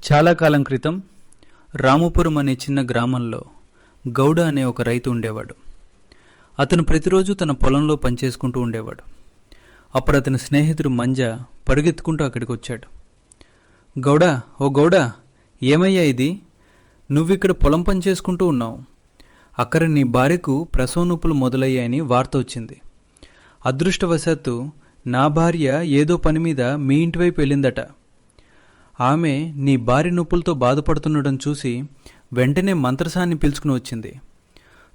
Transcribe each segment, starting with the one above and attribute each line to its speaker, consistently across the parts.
Speaker 1: చాలా కాలం క్రితం రామపురం అనే చిన్న గ్రామంలో గౌడ అనే ఒక రైతు ఉండేవాడు. అతను ప్రతిరోజు తన పొలంలో పనిచేసుకుంటూ ఉండేవాడు. అప్పుడు అతని స్నేహితుడు మంజ పరుగెత్తుకుంటూ అక్కడికి వచ్చాడు. గౌడా, ఓ గౌడా, ఏమయ్యా ఇది? నువ్విక్కడ పొలం పని చేసుకుంటూ ఉన్నావు. అక్కడ నీ భార్యకు ప్రసవ నొప్పులు మొదలయ్యాయని వార్త వచ్చింది. అదృష్టవశాత్తు నా భార్య ఏదో పని మీద మీ ఇంటి వైపు వెళ్ళిందట. ఆమె నీ భార్య నొప్పులతో బాధపడుతుండడం చూసి వెంటనే మంత్రసాన్ని పిలుచుకుని వచ్చింది.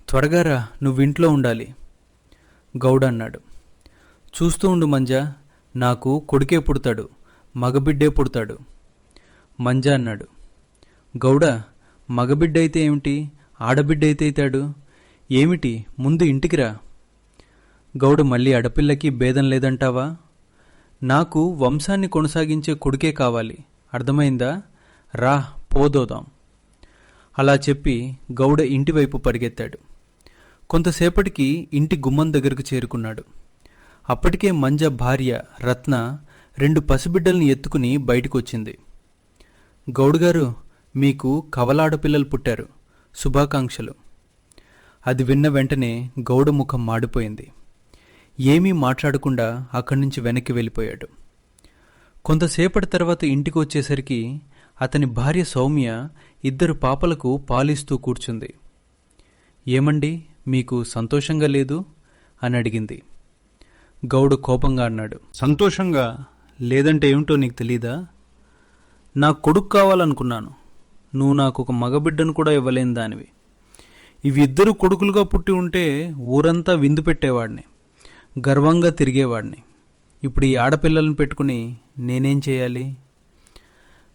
Speaker 1: త్వరగా రా, నువ్వింట్లో ఉండాలి. గౌడ అన్నాడు. చూస్తూ ఉండు మంజ, నాకు కొడుకే పుడతాడు, మగబిడ్డే పుడతాడు. మంజ అన్నాడు. గౌడ, మగబిడ్డ అయితే ఏమిటి, ఆడబిడ్డ అయితే అవుతాడు ఏమిటి? ముందు ఇంటికి రా. గౌడ మళ్ళీ ఆడపిల్లకి భేదం లేదంటావా? నాకు వంశాన్ని కొనసాగించే కొడుకే కావాలి, అర్థమైందా? రా, పోదోదాం. అలా చెప్పి గౌడ ఇంటివైపు పరిగెత్తాడు. కొంతసేపటికి ఇంటి గుమ్మం దగ్గరకు చేరుకున్నాడు. అప్పటికే మంజ భార్య రత్న 2 పసిబిడ్డల్ని ఎత్తుకుని బయటకొచ్చింది. గౌడుగారు, మీకు కవలాడపిల్లలు పుట్టారు, శుభాకాంక్షలు. అది విన్న వెంటనే గౌడ ముఖం మాడిపోయింది. ఏమీ మాట్లాడకుండా అక్కడి నుంచి వెనక్కి వెళ్ళిపోయాడు. కొంతసేపటి తర్వాత ఇంటికి వచ్చేసరికి అతని భార్య సౌమ్య 2 పాపలకు పాలిస్తూ కూర్చుంది. ఏమండి, మీకు సంతోషంగా లేదు అని అడిగింది. గౌడు కోపంగా అన్నాడు. సంతోషంగా లేదంటే ఏమిటో నీకు తెలీదా? నా కొడుకు కావాలనుకున్నాను, నువ్వు నాకు ఒక మగబిడ్డను కూడా ఇవ్వలేని దానివి. ఇవి 2 కొడుకులుగా పుట్టి ఉంటే ఊరంతా విందు పెట్టేవాడిని, గర్వంగా తిరిగేవాడిని. ఇప్పుడు ఈ ఆడపిల్లలను పెట్టుకుని నేనేం చేయాలి?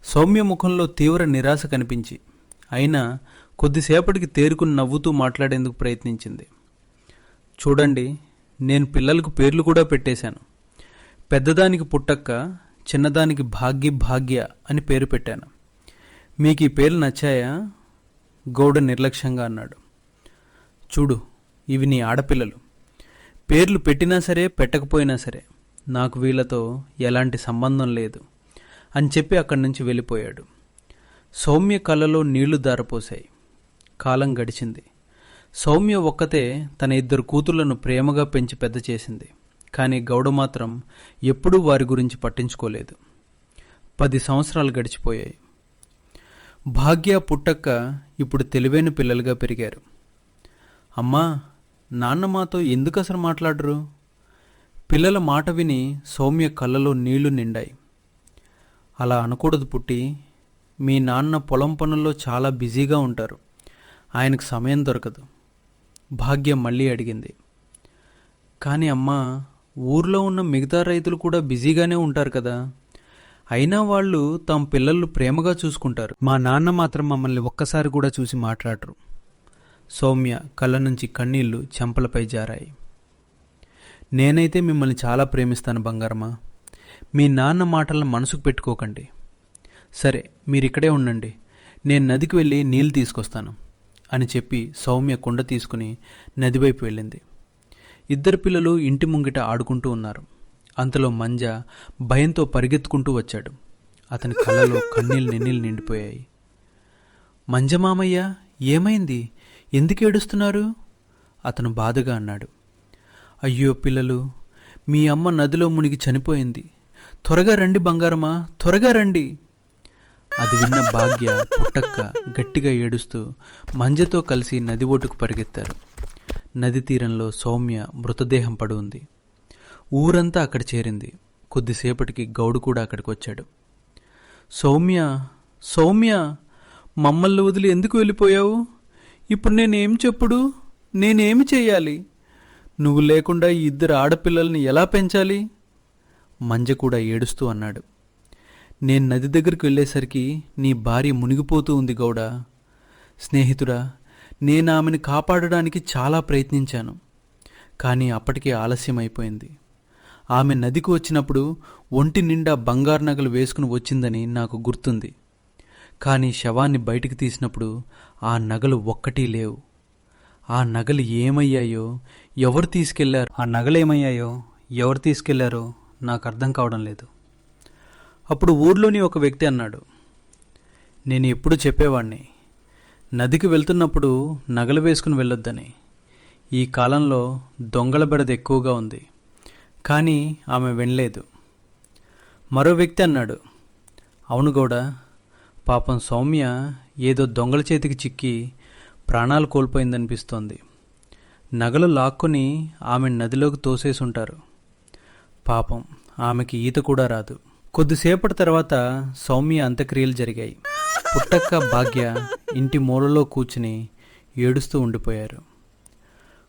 Speaker 1: సౌమ్య ముఖంలో తీవ్ర నిరాశ కనిపించి అయినా కొద్దిసేపటికి తేరుకుని నవ్వుతూ మాట్లాడేందుకు ప్రయత్నించింది. చూడండి, నేను పిల్లలకు పేర్లు కూడా పెట్టేశాను. పెద్దదానికి పుట్టక్క, చిన్నదానికి భాగ్య అని పేరు పెట్టాను. మీకు ఈ పేర్లు నచ్చాయా? గౌడ నిర్లక్ష్యంగా అన్నాడు. చూడు, ఇవి నీ ఆడపిల్లలు. పేర్లు పెట్టినా సరే పెట్టకపోయినా సరే నాకు వీళ్ళతో ఎలాంటి సంబంధం లేదు అని చెప్పి అక్కడి నుంచి వెళ్ళిపోయాడు. సౌమ్య కళ్ళలో నీళ్లు దారపోశాయి. కాలం గడిచింది. సౌమ్య ఒక్కతే తన 2 కూతుళ్లను ప్రేమగా పెంచి పెద్ద చేసింది. కానీ గౌడ మాత్రం ఎప్పుడూ వారి గురించి పట్టించుకోలేదు. 10 సంవత్సరాలు గడిచిపోయాయి. భాగ్య, పుట్టక్క ఇప్పుడు తెలివైన పిల్లలుగా పెరిగారు. అమ్మా, నాన్న మాతో ఎందుకు అసలు మాట్లాడరు? పిల్లల మాట విని సౌమ్య కళ్ళలో నీళ్లు నిండాయి. అలా అనకూడదు పుట్టి, మీ నాన్న పొలం పనుల్లో చాలా బిజీగా ఉంటారు, ఆయనకు సమయం దొరకదు. భాగ్య మళ్ళీ అడిగింది. కానీ అమ్మా, ఊర్లో ఉన్న మిగతా రైతులు కూడా బిజీగానే ఉంటారు కదా, అయినా వాళ్ళు తమ పిల్లలు ప్రేమగా చూసుకుంటారు. మా నాన్న మాత్రం మమ్మల్ని ఒక్కసారి కూడా చూసి మాట్లాడరు. సౌమ్య కళ్ళ నుంచి కన్నీళ్లు చెంపలపై జారాయి. నేనైతే మిమ్మల్ని చాలా ప్రేమిస్తాను బంగారమా. మీ నాన్న మాటలను మనసుకు పెట్టుకోకండి. సరే, మీరిక్కడే ఉండండి, నేను నదికి వెళ్ళి నీళ్ళు తీసుకొస్తాను అని చెప్పి సౌమ్య కుండ తీసుకుని నదివైపు వెళ్ళింది. 2 పిల్లలు ఇంటి ముంగిట ఆడుకుంటూ ఉన్నారు. అంతలో మంజ భయంతో పరిగెత్తుకుంటూ వచ్చాడు. అతని కళ్ళలో కన్నీళ్ళు నిండిపోయాయి. మంజ మామయ్య, ఏమైంది? ఎందుకు ఏడుస్తున్నారు? అతను బాధగా అన్నాడు. అయ్యో పిల్లలు, మీ అమ్మ నదిలో మునిగి చనిపోయింది. త్వరగా రండి బంగారమా, త్వరగా రండి. అది విన్న భాగ్య, పుట్టక్క గట్టిగా ఏడుస్తూ మంజతో కలిసి నది ఒడ్డుకు పరిగెత్తారు. నది తీరంలో సౌమ్య మృతదేహం పడి ఉంది. ఊరంతా అక్కడ చేరింది. కొద్దిసేపటికి గౌడు కూడా అక్కడికి వచ్చాడు. సౌమ్య, సౌమ్య, మమ్మల్ని వదిలి ఎందుకు వెళ్ళిపోయావు? ఇప్పుడు నేనేం చెప్పుడు? నేనేమి చెయ్యాలి? నువ్వు లేకుండా ఈ 2 ఆడపిల్లల్ని ఎలా పెంచాలి? మంజ కూడా ఏడుస్తూ అన్నాడు. నేను నది దగ్గరికి వెళ్ళేసరికి నీ భార్య మునిగిపోతూ ఉంది గౌడా. స్నేహితుడా, నేను ఆమెను కాపాడడానికి చాలా ప్రయత్నించాను, కానీ అప్పటికే ఆలస్యం అయిపోయింది. ఆమె నదికి వచ్చినప్పుడు ఒంటి నిండా బంగారు నగలు వేసుకుని వచ్చిందని నాకు గుర్తుంది. కానీ శవాన్ని బయటికి తీసినప్పుడు ఆ నగలు ఒక్కటీ లేవు. ఆ నగలు ఏమయ్యాయో, ఎవరు తీసుకెళ్లారు? ఆ నగలేమయ్యాయో, ఎవరు తీసుకెళ్లారో నాకు అర్థం కావడం లేదు. అప్పుడు ఊర్లోని ఒక వ్యక్తి అన్నాడు, నేను ఎప్పుడు చెప్పేవాణ్ణి, నదికి వెళ్తున్నప్పుడు నగలు వేసుకుని వెళ్ళొద్దని. ఈ కాలంలో దొంగల బెడద ఎక్కువగా ఉంది. కానీ ఆమె వినలేదు. మరో వ్యక్తి అన్నాడు, అవును గౌడ, పాపం సౌమ్య ఏదో దొంగల చేతికి చిక్కి ప్రాణాలు కోల్పోయిందనిపిస్తోంది. నగలు లాక్కొని ఆమె నదిలోకి తోసేసుంటారు. పాపం ఆమెకి ఈత కూడా రాదు. కొద్దిసేపటి తర్వాత సౌమ్య అంత్యక్రియలు జరిగాయి. పుట్టక్క, భాగ్య ఇంటి మూలలో కూర్చుని ఏడుస్తూ ఉండిపోయారు.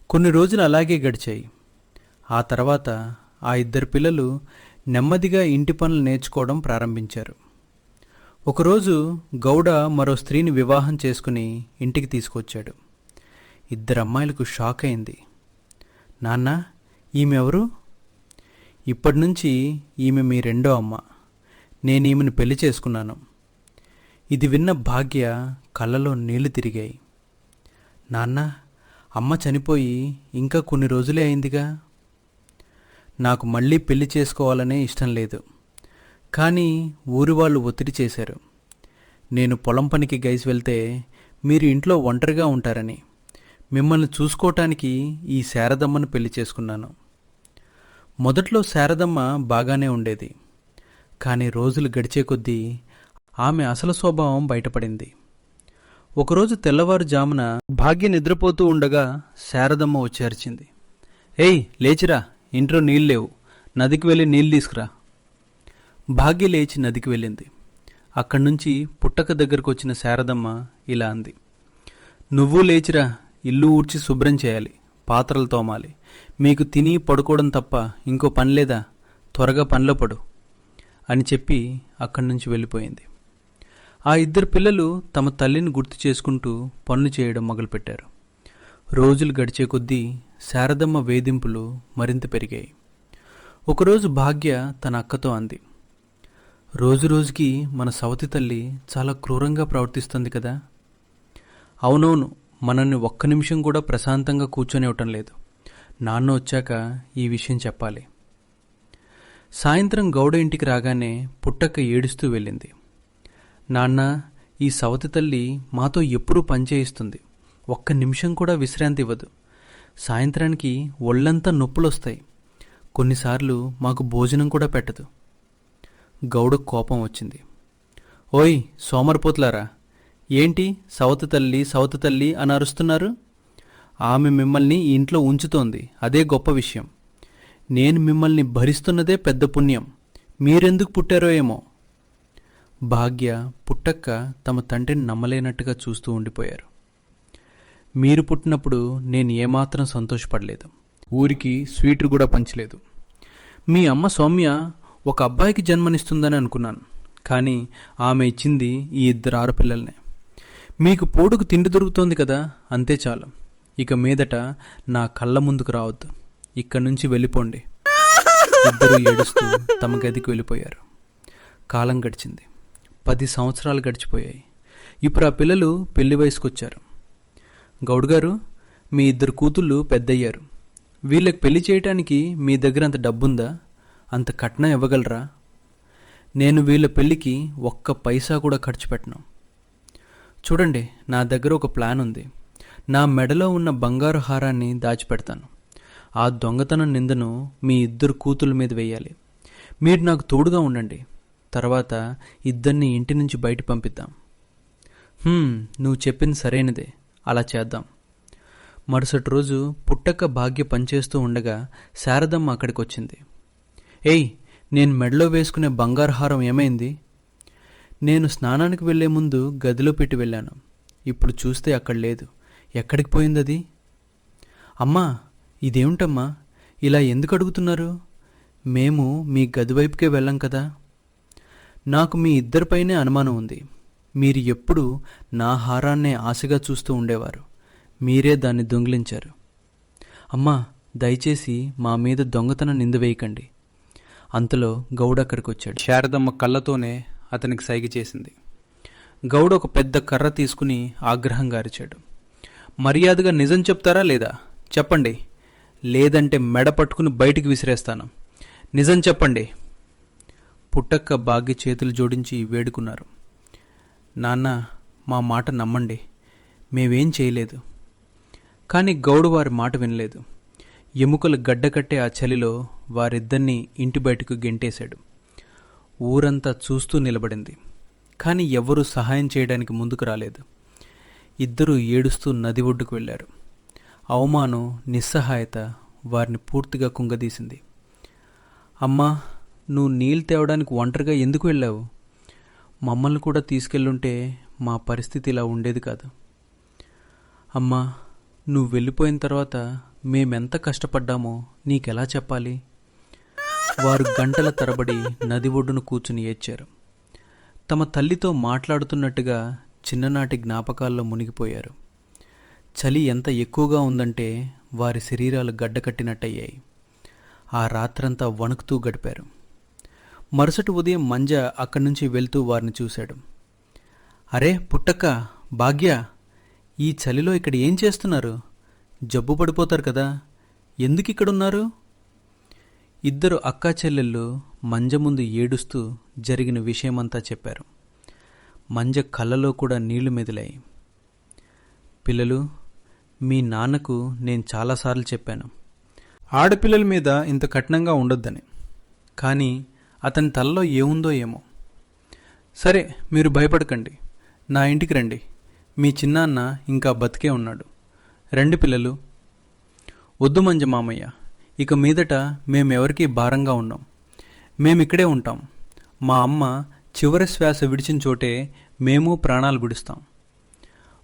Speaker 1: కొన్ని రోజులు అలాగే గడిచాయి. ఆ తర్వాత ఆ ఇద్దరు పిల్లలు నెమ్మదిగా ఇంటి పనులు నేర్చుకోవడం ప్రారంభించారు. ఒకరోజు గౌడ మరో స్త్రీని వివాహం చేసుకుని ఇంటికి తీసుకొచ్చాడు. ఇద్దరు అమ్మాయిలకు షాక్ అయింది. నాన్న, ఈమె ఎవరు? ఇప్పటి నుంచి ఈమె మీ రెండో అమ్మ. నేను ఈమెను పెళ్లి చేసుకున్నాను. ఇది విన్న భాగ్య కళ్ళలో నీళ్లు తిరిగాయి. నాన్న, అమ్మ చనిపోయి ఇంకా కొన్ని రోజులే అయిందిగా. నాకు మళ్ళీ పెళ్లి చేసుకోవాలనే ఇష్టం లేదు. కానీ ఊరి వాళ్ళు ఒత్తిడి చేశారు. నేను పొలం పనికి గైసి వెళ్తే మీరు ఇంట్లో ఒంటరిగా ఉంటారని మిమ్మల్ని చూసుకోవటానికి ఈ శారదమ్మను పెళ్లి చేసుకున్నాను. మొదట్లో శారదమ్మ బాగానే ఉండేది. కానీ రోజులు గడిచే కొద్దీ ఆమె అసలు స్వభావం బయటపడింది. ఒకరోజు తెల్లవారుజామున భాగ్య నిద్రపోతూ ఉండగా శారదమ్మ వచ్చి అరిచింది, ఏయ్ లేచిరా, ఇంట్లో నీళ్ళు లేవు, నదికి వెళ్ళి నీళ్ళు తీసుకురా. భాగ్య లేచి నదికి వెళ్ళింది. అక్కడి నుంచి పుట్టక దగ్గరకు వచ్చిన శారదమ్మ ఇలా అంది, నువ్వు లేచిరా, ఇల్లు ఊడ్చి శుభ్రం చేయాలి, పాత్రలు తోమాలి. మీకు తిని పడుకోవడం తప్ప ఇంకో పని లేదా? త్వరగా పనిలో పడు అని చెప్పి అక్కడి నుంచి వెళ్ళిపోయింది. ఆ ఇద్దరు పిల్లలు తమ తల్లిని గుర్తు చేసుకుంటూ పనులు చేయడం మొదలుపెట్టారు. రోజులు గడిచే కొద్దీ శారదమ్మ వేధింపులు మరింత పెరిగాయి. ఒకరోజు భాగ్య తన అక్కతో అంది, రోజురోజుకి మన సవతి తల్లి చాలా క్రూరంగా ప్రవర్తిస్తుంది కదా. అవునవును, మనల్ని ఒక్క నిమిషం కూడా ప్రశాంతంగా కూర్చొనివ్వటం లేదు. నాన్న వచ్చాక ఈ విషయం చెప్పాలి. సాయంత్రం గౌడ ఇంటికి రాగానే పుట్టక్క ఏడుస్తూ వెళ్ళింది. నాన్న, ఈ సవతి తల్లి మాతో ఎప్పుడూ పనిచేయిస్తుంది. ఒక్క నిమిషం కూడా విశ్రాంతి ఇవ్వదు. సాయంత్రానికి ఒళ్ళంతా నొప్పులొస్తాయి. కొన్నిసార్లు మాకు భోజనం కూడా పెట్టదు. గౌడకు కోపం వచ్చింది. ఓయ్ సోమరిపోతులారా, ఏంటి సవతి తల్లి అని అరుస్తున్నారు? ఆమె మిమ్మల్ని ఈ ఇంట్లో ఉంచుతోంది, అదే గొప్ప విషయం. నేను మిమ్మల్ని భరిస్తున్నదే పెద్ద పుణ్యం. మీరెందుకు పుట్టారో ఏమో. భాగ్య, పుట్టక్క తమ తండ్రిని నమ్మలేనట్టుగా చూస్తూ ఉండిపోయారు. మీరు పుట్టినప్పుడు నేను ఏమాత్రం సంతోషపడలేదు. ఊరికి స్వీట్లు కూడా పంచలేదు. మీ అమ్మ సౌమ్య ఒక అబ్బాయికి జన్మనిస్తుందని అనుకున్నాను. కానీ ఆమె ఇచ్చింది ఈ ఇద్దరు ఆడపిల్లల్నే. మీకు పోడుకు తిండి దొరుకుతోంది కదా, అంతే చాలు. ఇక మీదట నా కళ్ళ ముందుకు రావద్దు. ఇక్కడి నుంచి వెళ్ళిపోండి. ఇద్దరూ ఏడుస్తూ తమ గదికి వెళ్ళిపోయారు. కాలం గడిచింది. 10 సంవత్సరాలు గడిచిపోయాయి. ఇప్పుడు ఆ పిల్లలు పెళ్లి వయసుకొచ్చారు. గౌడ్గారు, మీ ఇద్దరు కూతుళ్ళు పెద్దయ్యారు. వీళ్ళకి పెళ్లి చేయటానికి మీ దగ్గర అంత డబ్బుందా? అంత కట్నం ఇవ్వగలరా? నేను వీళ్ళ పెళ్లికి ఒక్క పైసా కూడా ఖర్చు పెట్టను. చూడండి, నా దగ్గర ఒక ప్లాన్ ఉంది. నా మెడలో ఉన్న బంగారు హారాన్ని దాచిపెడతాను. ఆ దొంగతనం నిందను మీ ఇద్దరు కూతుళ్ళ మీద వేయాలి. మీరు నాకు తోడుగా ఉండండి. తర్వాత ఇద్దరిని ఇంటి నుంచి బయట పంపిద్దాం. నువ్వు చెప్పింది సరైనదే, అలా చేద్దాం. మరుసటి రోజు పుట్టక్క, భాగ్య పనిచేస్తూ ఉండగా శారదమ్మ అక్కడికి వచ్చింది. ఏయ్, నేను మెడలో వేసుకునే బంగారు హారం ఏమైంది? నేను స్నానానికి వెళ్లే ముందు గదిలో పెట్టి వెళ్ళాను. ఇప్పుడు చూస్తే అక్కడ లేదు. ఎక్కడికి పోయిందది? అమ్మా, ఇదేమిటమ్మా, ఇలా ఎందుకు అడుగుతున్నారు? మేము మీ గది వైపుకే వెళ్ళాం కదా. నాకు మీ ఇద్దరిపైనే అనుమానం ఉంది. మీరు ఎప్పుడూ నా హారాన్నే ఆశగా చూస్తూ ఉండేవారు. మీరే దాన్ని దొంగిలించారు. అమ్మా, దయచేసి మా మీద దొంగతనం నింద వేయకండి. అంతలో గౌడ అక్కడికి వచ్చాడు. శారదమ్మ కళ్ళతోనే అతనికి సైగ చేసింది. గౌడ ఒక పెద్ద కర్ర తీసుకుని ఆగ్రహంగా అరిచాడు. మర్యాదగా నిజం చెప్తారా లేదా? చెప్పండి, లేదంటే మెడ పట్టుకుని బయటికి విసిరేస్తాను. నిజం చెప్పండి. పుట్టక్క, భాగ్య చేతులు జోడించి వేడుకున్నారు. నాన్న, మా మాట నమ్మండి, మేమేం చేయలేదు. కానీ గౌడు వారి మాట వినలేదు. ఎముకలు గడ్డకట్టే ఆ చలిలో వారిద్దరినీ ఇంటి బయటకు గెంటేశాడు. ఊరంతా చూస్తూ నిలబడింది. కానీ ఎవ్వరూ సహాయం చేయడానికి ముందుకు రాలేదు. ఇద్దరూ ఏడుస్తూ నది ఒడ్డుకు వెళ్ళారు. అవమానం, నిస్సహాయత వారిని పూర్తిగా కుంగదీసింది. అమ్మా, నువ్వు నీళ్ళు తేవడానికి ఒంటరిగా ఎందుకు వెళ్ళావు? మమ్మల్ని కూడా తీసుకెళ్ళుంటే మా పరిస్థితి ఇలా ఉండేది కాదు. అమ్మా, నువ్వు వెళ్ళిపోయిన తర్వాత మేమెంత కష్టపడ్డామో నీకెలా చెప్పాలి? వారు గంటల తరబడి నది ఒడ్డును కూర్చుని ఏడ్చారు. తమ తల్లితో మాట్లాడుతున్నట్టుగా చిన్ననాటి జ్ఞాపకాల్లో మునిగిపోయారు. చలి ఎంత ఎక్కువగా ఉందంటే వారి శరీరాలు గడ్డకట్టినట్టయ్యాయి. ఆ రాత్రంతా వణుకుతూ గడిపారు. మరుసటి ఉదయం మంజ అక్కడి నుంచి వెళ్తూ వారిని చూశాడు. అరే పుట్టక్క, భాగ్య, ఈ చలిలో ఇక్కడ ఏం చేస్తున్నారు? జబ్బు పడిపోతారు కదా, ఎందుకు ఇక్కడున్నారు? ఇద్దరు అక్కా చెల్లెళ్ళు మంజ ముందు ఏడుస్తూ జరిగిన విషయమంతా చెప్పారు. మంజ కళ్ళలో కూడా నీళ్లు మెదిలాయి. పిల్లలు, మీ నాన్నకు నేను చాలాసార్లు చెప్పాను, ఆడపిల్లల మీద ఇంత కఠినంగా ఉండొద్దని. కానీ అతని తలలో ఏముందో ఏమో. సరే, మీరు భయపడకండి, నా ఇంటికి రండి. మీ చిన్నాన్న ఇంకా బతికే ఉన్నాడు. రండి పిల్లలు. వద్దు మంజ మామయ్య, ఇక మీదట మేమెవరికీ భారంగా ఉన్నాం. మేమిక్కడే ఉంటాం. మా అమ్మ చివరి శ్వాస విడిచిన చోటే మేము ప్రాణాలు విడుస్తాం.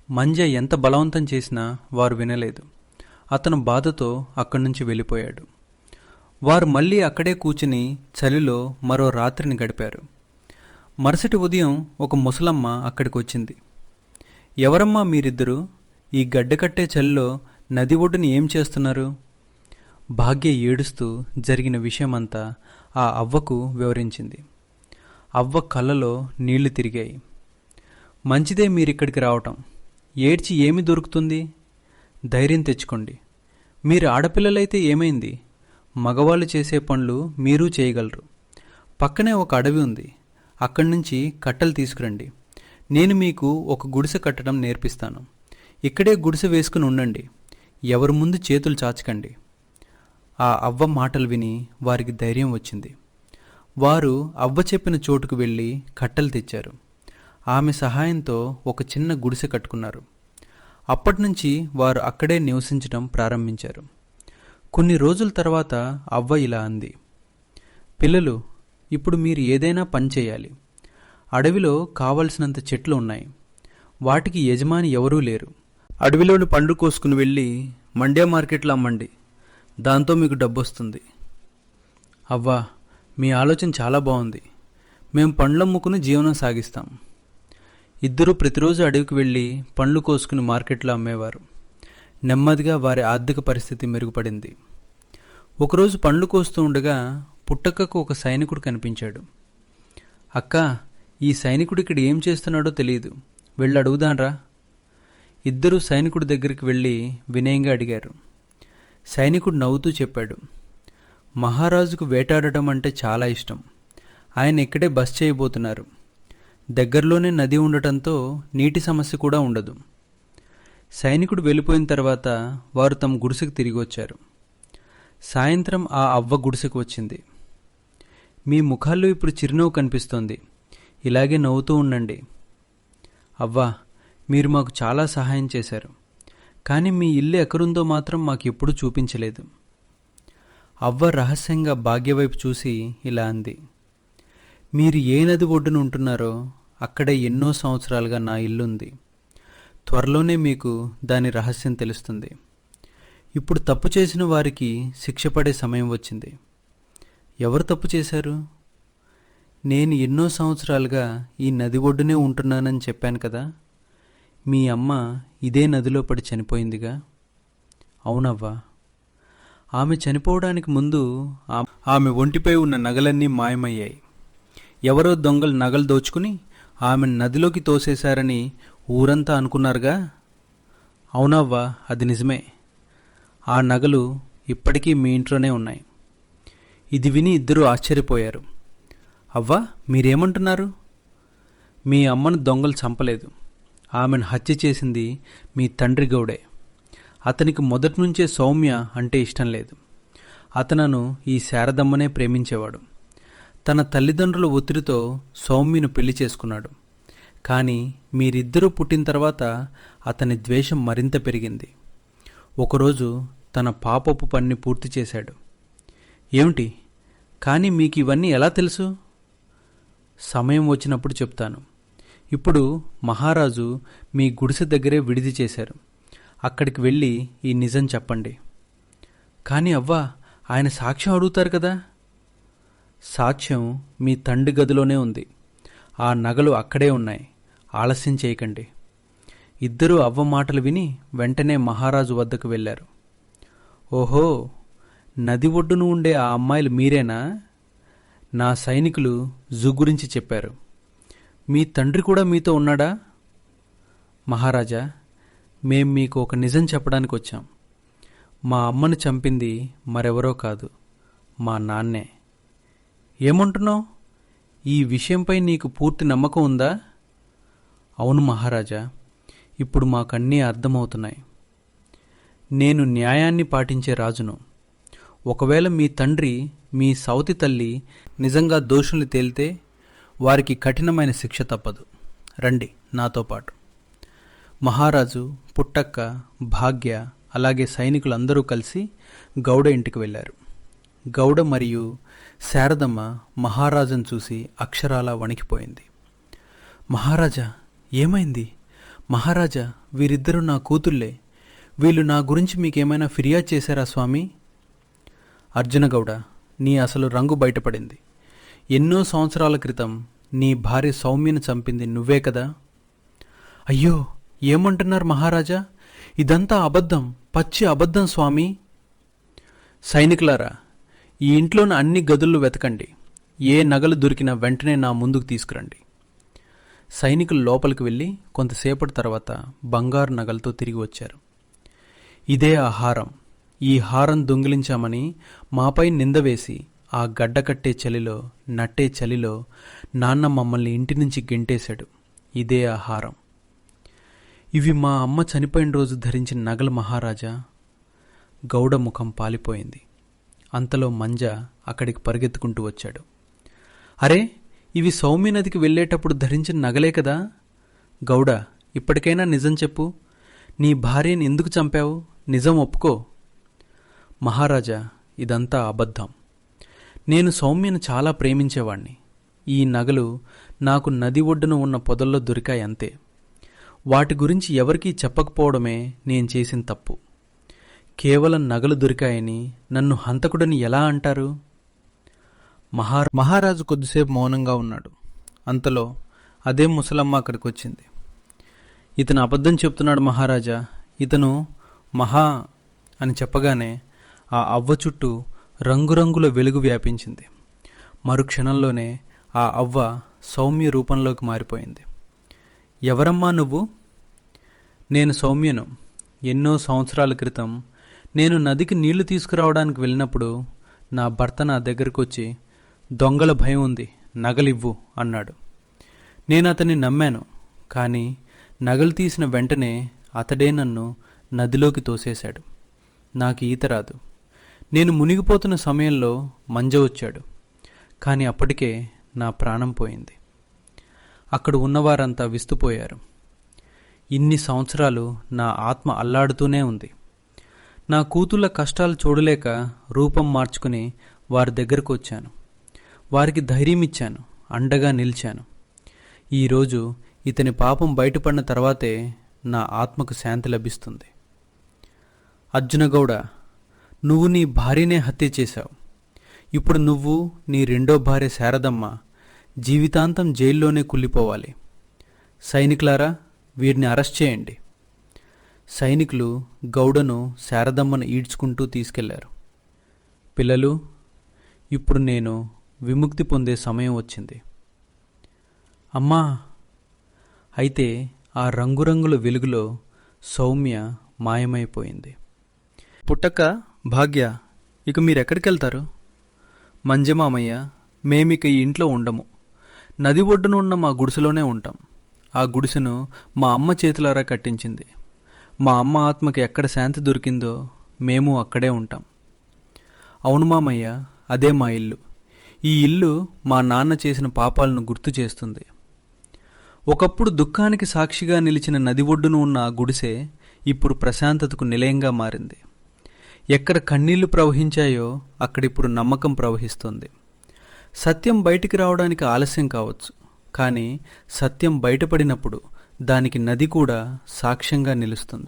Speaker 1: మంజ ఎంత బలవంతం చేసినా వారు వినలేదు. అతను బాధతో అక్కడి నుంచి వెళ్ళిపోయాడు. వారు మళ్ళీ అక్కడే కూర్చుని చలిలో మరో రాత్రిని గడిపారు. మరుసటి ఉదయం ఒక ముసలమ్మ అక్కడికి వచ్చింది. ఎవరమ్మా మీరిద్దరూ ఈ గడ్డకట్టే చలిలో నది ఒడ్డుని ఏం చేస్తున్నారు? భాగ్య ఏడుస్తూ జరిగిన విషయమంతా ఆ అవ్వకు వివరించింది. అవ్వ కళ్ళలో నీళ్లు తిరిగాయి. మంచిదే మీరిక్కడికి రావటం. ఏడ్చి ఏమి దొరుకుతుంది? ధైర్యం తెచ్చుకోండి. మీరు ఆడపిల్లలైతే ఏమైంది? మగవాళ్ళు చేసే పనులు మీరు చేయగలరు. పక్కనే ఒక అడవి ఉంది. అక్కడి నుంచి కట్టెలు తీసుకురండి. నేను మీకు ఒక గుడిసె కట్టడం నేర్పిస్తాను. ఇక్కడే గుడిసె వేసుకుని ఉండండి. ఎవరి ముందు చేతులు చాచకండి. ఆ అవ్వ మాటలు విని వారికి ధైర్యం వచ్చింది. వారు అవ్వ చెప్పిన చోటుకు వెళ్ళి కట్టెలు తెచ్చారు. ఆమె సహాయంతో ఒక చిన్న గుడిసె కట్టుకున్నారు. అప్పటినుంచి వారు అక్కడే నివసించడం ప్రారంభించారు. కొన్ని రోజుల తర్వాత అవ్వ ఇలా అంది, పిల్లలు, ఇప్పుడు మీరు ఏదైనా పని చేయాలి. అడవిలో కావలసినంత చెట్లు ఉన్నాయి. వాటికి యజమాని ఎవరూ లేరు. అడవిలోని పండు కోసుకుని వెళ్ళి మండ్యా మార్కెట్లో అమ్మండి. దాంతో మీకు డబ్బు వస్తుంది. అవ్వా, మీ ఆలోచన చాలా బాగుంది. మేము పండ్లమ్ముకుని జీవనం సాగిస్తాం. ఇద్దరూ ప్రతిరోజు అడవికి వెళ్ళి పండ్లు కోసుకుని మార్కెట్లో అమ్మేవారు. నెమ్మదిగా వారి ఆర్థిక పరిస్థితి మెరుగుపడింది. ఒకరోజు పండ్లు కోస్తూ ఉండగా పుట్టక్కకు ఒక సైనికుడు కనిపించాడు. అక్క, ఈ సైనికుడు ఇక్కడ ఏం చేస్తున్నాడో తెలియదు, వెళ్ళి అడుగుదాన్రా. ఇద్దరూ సైనికుడి దగ్గరికి వెళ్ళి వినయంగా అడిగారు. సైనికుడు నవ్వుతూ చెప్పాడు, మహారాజుకు వేటాడటం అంటే చాలా ఇష్టం. ఆయన ఇక్కడే బస చేయబోతున్నారు. దగ్గరలోనే నది ఉండటంతో నీటి సమస్య కూడా ఉండదు. సైనికుడు వెళ్ళిపోయిన తర్వాత వారు తమ గుడిసెకు తిరిగి వచ్చారు. సాయంత్రం ఆ అవ్వ గుడిసెకు వచ్చింది. మీ ముఖాల్లో ఇప్పుడు చిరునవ్వు కనిపిస్తోంది. ఇలాగే నవ్వుతూ ఉండండి. అవ్వా, మీరు మాకు చాలా సహాయం చేశారు. కానీ మీ ఇల్లు ఎక్కడుందో మాత్రం మాకు ఎప్పుడూ చూపించలేదు. అవ్వ రహస్యంగా భాగ్యవైపు చూసి ఇలా అంది, మీరు ఏ నది ఒడ్డున ఉంటున్నారో అక్కడే ఎన్నో సంవత్సరాలుగా నా ఇల్లుంది. త్వరలోనే మీకు దాని రహస్యం తెలుస్తుంది. ఇప్పుడు తప్పు చేసిన వారికి శిక్ష పడే సమయం వచ్చింది. ఎవరు తప్పు చేశారు? నేను ఎన్నో సంవత్సరాలుగా ఈ నది ఒడ్డునే ఉంటున్నానని చెప్పాను కదా. మీ అమ్మ ఇదే నదిలో పడి చనిపోయిందిగా. అవునవ్వా. ఆమె చనిపోవడానికి ముందు ఆమె ఒంటిపై ఉన్న నగలన్నీ మాయమయ్యాయి. ఎవరో దొంగలు నగలు దోచుకుని ఆమెను నదిలోకి తోసేశారని ఊరంతా అనుకున్నారుగా. అవునవ్వా, అది నిజమే. ఆ నగలు ఇప్పటికీ మీ ఇంట్లోనే ఉన్నాయి. ఇది విని ఇద్దరూ ఆశ్చర్యపోయారు. అవ్వా, మీరేమంటున్నారు? మీ అమ్మను దొంగలు చంపలేదు. ఆమెను హత్య చేసింది మీ తండ్రి గౌడే. అతనికి మొదటి నుంచే సౌమ్య అంటే ఇష్టం లేదు. అతనను ఈ శారదమ్మనే ప్రేమించేవాడు. తన తల్లిదండ్రుల ఒత్తిడితో సౌమ్యను పెళ్లి చేసుకున్నాడు. కానీ మీరిద్దరూ పుట్టిన తర్వాత అతని ద్వేషం మరింత పెరిగింది. ఒకరోజు తన పాపపు పని పూర్తి చేశాడు. ఏమిటి? కానీ మీకు ఇవన్నీ ఎలా తెలుసు? సమయం వచ్చినప్పుడు చెప్తాను. ఇప్పుడు మహారాజు మీ గుడిసె దగ్గరే విడిది చేశారు. అక్కడికి వెళ్ళి ఈ నిజం చెప్పండి. కానీ అవ్వా, ఆయన సాక్ష్యం అడుగుతారు కదా. సాక్ష్యం మీ తండ్రి గదిలోనే ఉంది. ఆ నగలు అక్కడే ఉన్నాయి. ఆలస్యం చేయకండి. ఇద్దరూ అవ్వ మాటలు విని వెంటనే మహారాజు వద్దకు వెళ్ళారు. ఓహో, నది ఒడ్డున ఉండే ఆ అమ్మాయిలు మీరేనా? నా సైనికులు జూ గురించి చెప్పారు. మీ తండ్రి కూడా మీతో ఉన్నాడా? మహారాజా, మేం మీకు ఒక నిజం చెప్పడానికి వచ్చాం. మా అమ్మను చంపింది మరెవరో కాదు, మా నాన్నే. ఏమంటున్నావు? ఈ విషయంపై నీకు పూర్తి నమ్మకం ఉందా? అవును మహారాజా, ఇప్పుడు మాకన్నీ అర్థమవుతున్నాయి. నేను న్యాయాన్ని పాటించే రాజును. ఒకవేళ మీ తండ్రి, మీ సౌతి తల్లి నిజంగా దోషుల్ని తేలితే వారికి కఠినమైన శిక్ష తప్పదు. రండి నాతో పాటు. మహారాజు, పుట్టక్క, భాగ్య అలాగే సైనికులందరూ కలిసి గౌడ ఇంటికి వెళ్ళారు. గౌడ మరియు శారదమ్మ మహారాజును చూసి అక్షరాలా వణికిపోయింది. మహారాజా, ఏమైంది? మహారాజా, వీరిద్దరూ నా కూతుళ్లే. వీళ్ళు నా గురించి మీకేమైనా ఫిర్యాదు చేశారా స్వామి? అర్జునగౌడ, నీ అసలు రంగు బయటపడింది. ఎన్నో సంవత్సరాల క్రితం నీ భార్య సౌమ్యను చంపింది నువ్వే కదా? అయ్యో, ఏమంటున్నారు మహారాజా? ఇదంతా అబద్ధం, పచ్చి అబద్ధం స్వామి. సైనికులారా, ఈ ఇంట్లోని అన్ని గదులు వెతకండి. ఏ నగలు దొరికినా వెంటనే నా ముందుకు తీసుకురండి. సైనికులు లోపలికి వెళ్ళి కొంతసేపటి తర్వాత బంగారు నగలతో తిరిగి వచ్చారు. ఇదే ఆ హారం. ఈ హారం దొంగిలించామని మాపై నింద వేసి ఆ గడ్డకట్టే చలిలో, నట్టే చలిలో నాన్న మమ్మల్ని ఇంటి నుంచి గెంటేశాడు. ఇదే ఆ హారం. ఇవి మా అమ్మ చనిపోయిన రోజు ధరించిన నగలు మహారాజా. గౌడ ముఖం పాలిపోయింది. అంతలో మంజ అక్కడికి పరిగెత్తుకుంటూ వచ్చాడు. అరే, ఇవి సౌమ్య నదికి వెళ్ళేటప్పుడు ధరించిన నగలే కదా? గౌడ, ఇప్పటికైనా నిజం చెప్పు. నీ భార్యని ఎందుకు చంపావు? నిజం ఒప్పుకో. మహారాజా, ఇదంతా అబద్ధం. నేను సౌమ్యను చాలా ప్రేమించేవాణ్ణి. ఈ నగలు నాకు నది ఒడ్డున ఉన్న పొదల్లో దొరికాయంతే. వాటి గురించి ఎవరికీ చెప్పకపోవడమే నేను చేసిన తప్పు. కేవలం నగలు దొరికాయని నన్ను హంతకుడని ఎలా అంటారు? మహారాజు కొద్దిసేపు మౌనంగా ఉన్నాడు. అంతలో అదే ముసలమ్మ అక్కడికి వచ్చింది. ఇతను అబద్ధం చెప్తున్నాడు మహారాజా. ఇతను మహా అని చెప్పగానే ఆ అవ్వ చుట్టూ రంగురంగుల వెలుగు వ్యాపించింది. మరుక్షణంలోనే ఆ అవ్వ సౌమ్య రూపంలోకి మారిపోయింది. ఎవరమ్మా నువ్వు? నేను సౌమ్యను. ఎన్నో సంవత్సరాల క్రితం నేను నదికి నీళ్లు తీసుకురావడానికి వెళ్ళినప్పుడు నా భర్త నా దగ్గరకు వచ్చి, దొంగల భయం ఉంది, నగలివ్వు అన్నాడు. నేను అతన్ని నమ్మాను. కానీ నగలు తీసిన వెంటనే అతడే నన్ను నదిలోకి తోసేశాడు. నాకు ఈత రాదు. నేను మునిగిపోతున్న సమయంలో మంజ వచ్చాడు. కానీ అప్పటికే నా ప్రాణం పోయింది. అక్కడ ఉన్నవారంతా విస్తుపోయారు. ఇన్ని సంవత్సరాలు నా ఆత్మ అల్లాడుతూనే ఉంది. నా కూతుళ్ళ కష్టాలు చూడలేక రూపం మార్చుకుని వారి దగ్గరకు వచ్చాను. వారికి ధైర్యం ఇచ్చాను, అండగా నిలిచాను. ఈరోజు ఇతని పాపం బయటపడిన తర్వాతే నా ఆత్మకు శాంతి లభిస్తుంది. అర్జునగౌడ, నువ్వు నీ భార్యనే హత్య చేశావు. ఇప్పుడు నువ్వు, నీ రెండో భార్య శారదమ్మ జీవితాంతం జైల్లోనే కుళ్ళిపోవాలి. సైనికులారా, వీరిని అరెస్ట్ చేయండి. సైనికులు గౌడను, శారదమ్మను ఈడ్చుకుంటూ తీసుకెళ్లారు. పిల్లలు, ఇప్పుడు నేను విముక్తి పొందే సమయం వచ్చింది. అమ్మా! అయితే ఆ రంగురంగుల వెలుగులో సౌమ్య మాయమైపోయింది. పుట్టక్క, భాగ్య, ఇక మీరెక్కడికెళ్తారు? మంజమామయ్య, మేమిక ఈ ఇంట్లో ఉండము. నది ఒడ్డున ఉన్న మా గుడిసెలోనే ఉంటాం. ఆ గుడిసెను మా అమ్మ చేతులారా కట్టించింది. మా అమ్మ ఆత్మకి ఎక్కడ శాంతి దొరికిందో మేము అక్కడే ఉంటాం. అవును మామయ్య, అదే మా ఇల్లు. ఈ ఇల్లు మా నాన్న చేసిన పాపాలను గుర్తు చేస్తుంది. ఒకప్పుడు దుఃఖానికి సాక్షిగా నిలిచిన నది ఒడ్డున ఉన్న ఆ గుడిసె ఇప్పుడు ప్రశాంతతకు నిలయంగా మారింది. ఎక్కడ కన్నీళ్లు ప్రవహించాయో అక్కడిప్పుడు నమ్మకం ప్రవహిస్తుంది. సత్యం బయటికి రావడానికి ఆలస్యం కావచ్చు, కానీ సత్యం బయటపడినప్పుడు దానికి నది కూడా సాక్ష్యంగా నిలుస్తుంది.